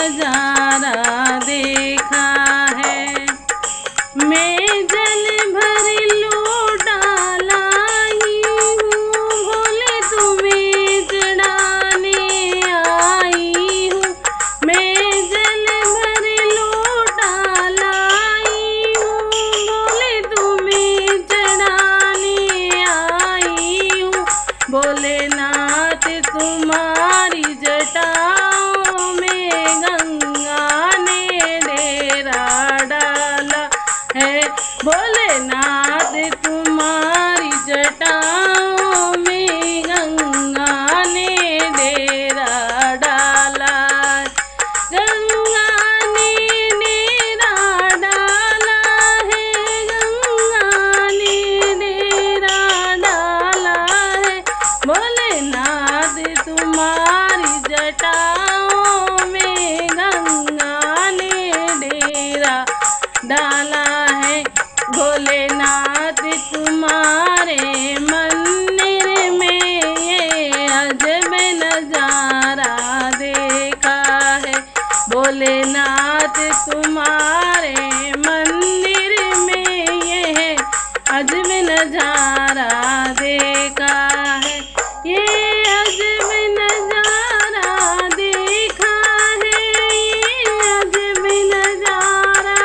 नजारा देखा है। मैं जल भर लोटा लाई हूँ, भोले तुम्हें चढ़ाने आई हूँ। मैं जल भर लोटा लाई हूँ, भोले तुम्हें चढ़ाने आई हूँ। भोलेनाथ तुम्हारी जटाओं में गंगा ने डेरा डाला है। भोलेनाथ तुम्हारी जटाओं में गंगा ने डेरा डाला। गंगा ने डेरा डाला है, गंगा ने डेरा डाला है। भोलेनाथ तुम्हारी जटाओं में गंगा ने डेरा डाला है। भोलेनाथ तुम्हारे मंदिर में ये अजब नजारा देखा है। भोलेनाथ तुम्हारे मंदिर में ये अजब नजारा देखा है। ये अजब नजारा देखा है, ये अजब नजारा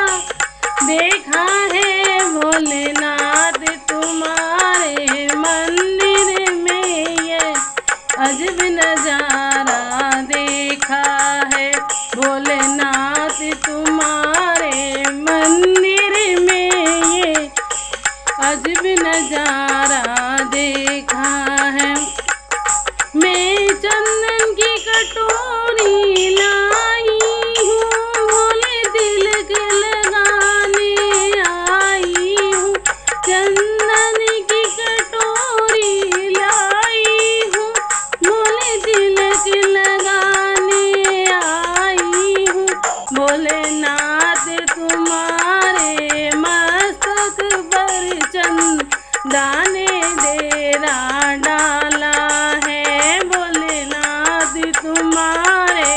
देखा है। भोलेनाथ तुम्हारे मंदिर में ये अजब नजारा देखा है। भोलेनाथ तुम्हारे मंदिर में ये अजब नजारा देखा है। मैं चंदन की कटोरी लाई हूँ, भोले तिलक लगाने आई हूँ। चंदन की कटोरी लाई हूँ, भोले तिलक लगाने आई हूँ। भोलेनाथ तुम्हारे मस्तक पर चंदाने डेरा डाला है। भोलेनाथ तुम्हारे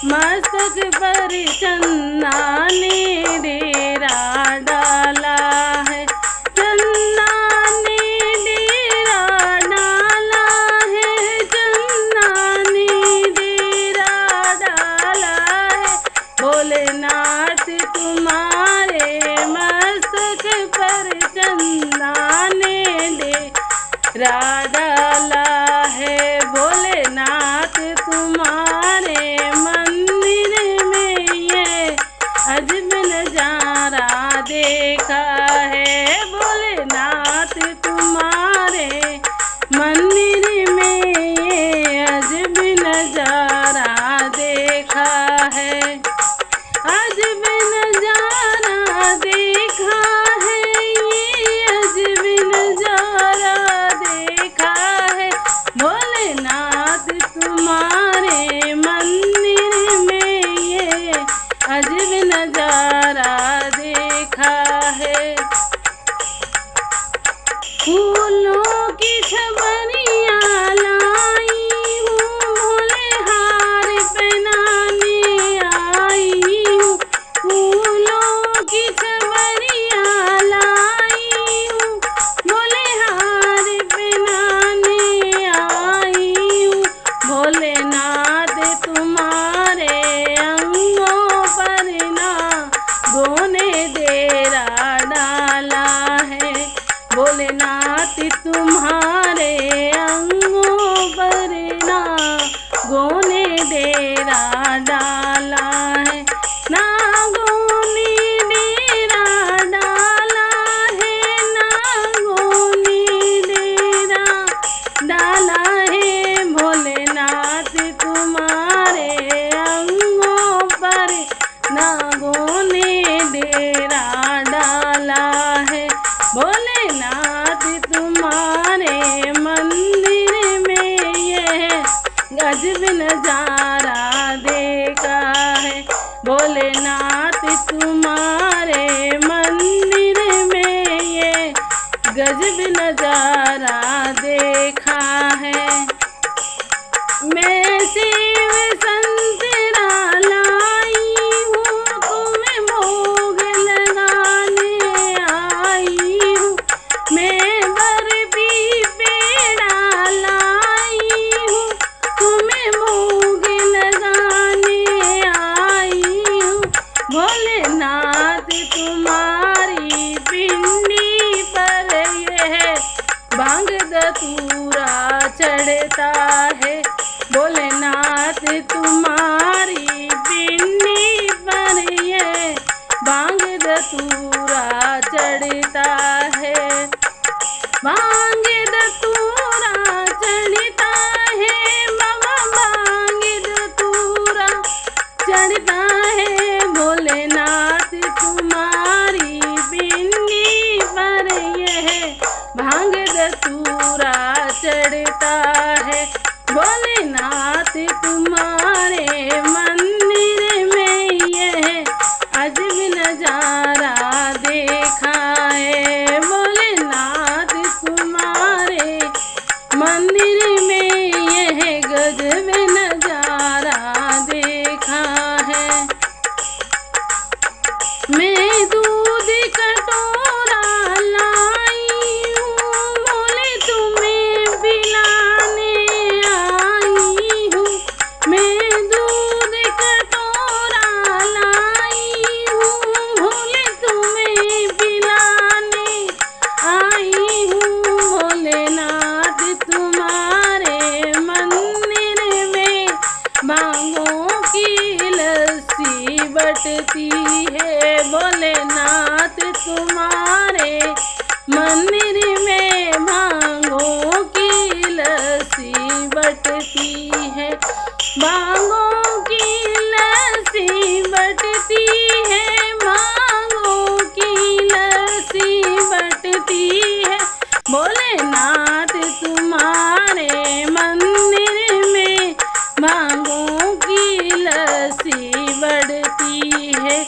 मस्तक पर चंदा ने डेरा डाला है। चंदा ने डेरा डाला है, चंदा ने डेरा डाला है। भोलेनाथ तुम्हारे मस्तक पर चंदा ने डेरा डाला है। भोलेनाथ तुम्हारे मंदिर में ये अजब नजारा देखा है। भोलेनाथ तुम्हारे मंदिर में ये अजब नजारा देखा है। अजब नजारा देखा है, ये अजब नजारा देखा है। भोलेनाथ तुम्हारे मंदिर में ये अजब नजारा देखा है। फूलों की छबरियाँ लाई हूँ, भोले हार पहनाने आई हूँ। फूलों की छबरियाँ लाई हूँ, भोले हार पहनाने आई हूँ। भोलेनाथ तुम्हारे अंगों पर नागों ने डेरा डाला है। भोलेनाथ तुम्हारे अंगों पर नागों ने डेरा डाला है। नागों ने डेरा डाला है, नागों ने डेरा डाला है। भोलेनाथ तुम्हारे अंगों पर नागों ने डेरा डाला है। भोलेनाथ तुम्हारे मंदिर में ये गजब नजारा देखा है। भोलेनाथ तुम्हारे मंदिर में ये गजब नजारा देखा है। मैं शिव संतरा ला धतूरा चढ़ता है, भोलेनाथ तुम्हारी पिंडी पर ये भांग धतूरा चढ़ता है। भांग धतूरा चढ़ता है, बाबा भांग धतूरा चढ़ता है, भोलेनाथ तुम्हारी पिंडी पर यह भांग धतूरा चढ़ता है। भोलेनाथ तुम्हारे मंदिर में यह अजब नजारा देखा है, भोलेनाथ तुम्हारे मंदिर में यह गजब नजारा देखा है। मैं दूध कटोरा लाई हूँ, भोले तुम्हें पिलाने आई हूँ। मैं दूध कटोरा लाई हूँ, भोले तुम्हें पिलाने आई हूँ। भोलेनाथ तुम्हारे मंदिर में भांगों की लस्सी बटती है, भोलेनाथ तुम्हारे मंदिर में भांगों की लस्सी बटती है। भांगों की लस्सी बटती है, भांगों की लस्सी बटती है, भोलेनाथ तुम्हारे मंदिर में भांगों की लस्सी बढ़ती है।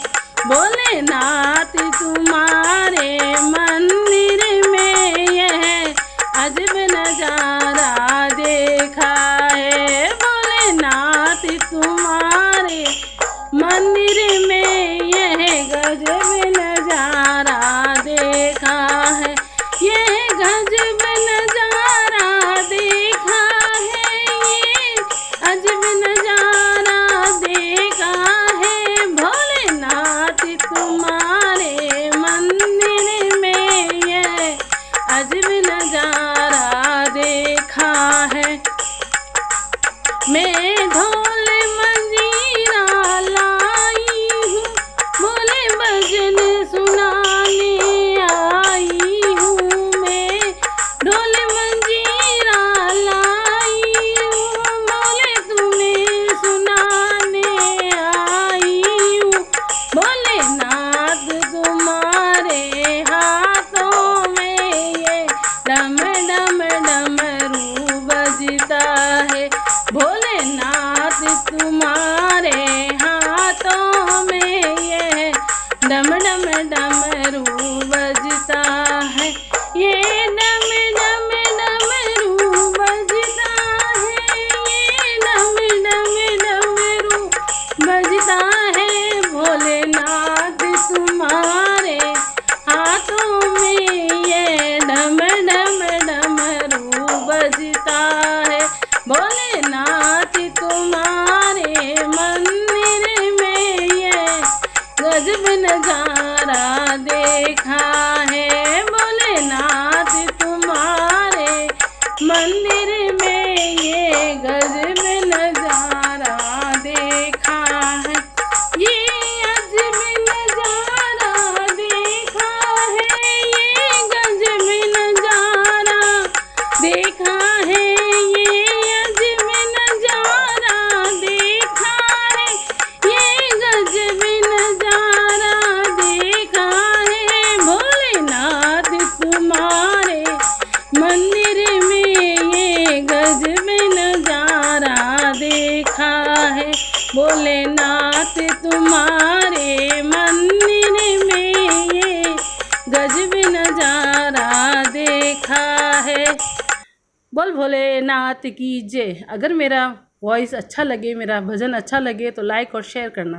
भोलेनाथ तुम्हारे मंदिर में यह अजब नजारा देखा है, भोलेनाथ तुम्हारे मंदिर में यह गजब नजारा देखा है। यह गजब नजारा देखा है, ये अजब नजारा देखा है, भोलेनाथ तुम्हारे मंदिर में यह अजब नजारा देखा है। मैं ढोल मंजीरा लाई हूँ, भोले भजन सुनाने आई हूँ। मैं ढोल मंजीरा लाई हूँ, भोले तुम्हें सुनाने आई हूँ। भोलेनाथ तुम्हारे हाथों में ये डम डम डमरू बजता है, भोलेनाथ तुम्हारे हाथों में ये डम डम डमरू बजता है। ये डम डम डमरू बजता है, ये डम डम डमरू बजता है, भोलेनाथ तुम्हारे हाथों में ये डम डम डमरू बजता है। भोलेनाथ तुम्हारे मंदिर में ये गजब नजारा देखा है, भोलेनाथ तुम्हारे मंदिर में ये गजब नजारा देखा है। ये अजब नजारा देखा है, ये गजब नजारा देखा है, ये अजब नजारा देखा है, ये गजब नजारा देखा है। भोलेनाथ तुम्हारे मंदिर में ये गजब नजारा देखा है, भोलेनाथ तुम्हारे मंदिर में ये गजब नजारा देखा है। बोल भोलेनाथ की जय। अगर मेरा वॉइस अच्छा लगे, मेरा भजन अच्छा लगे तो लाइक और शेयर करना।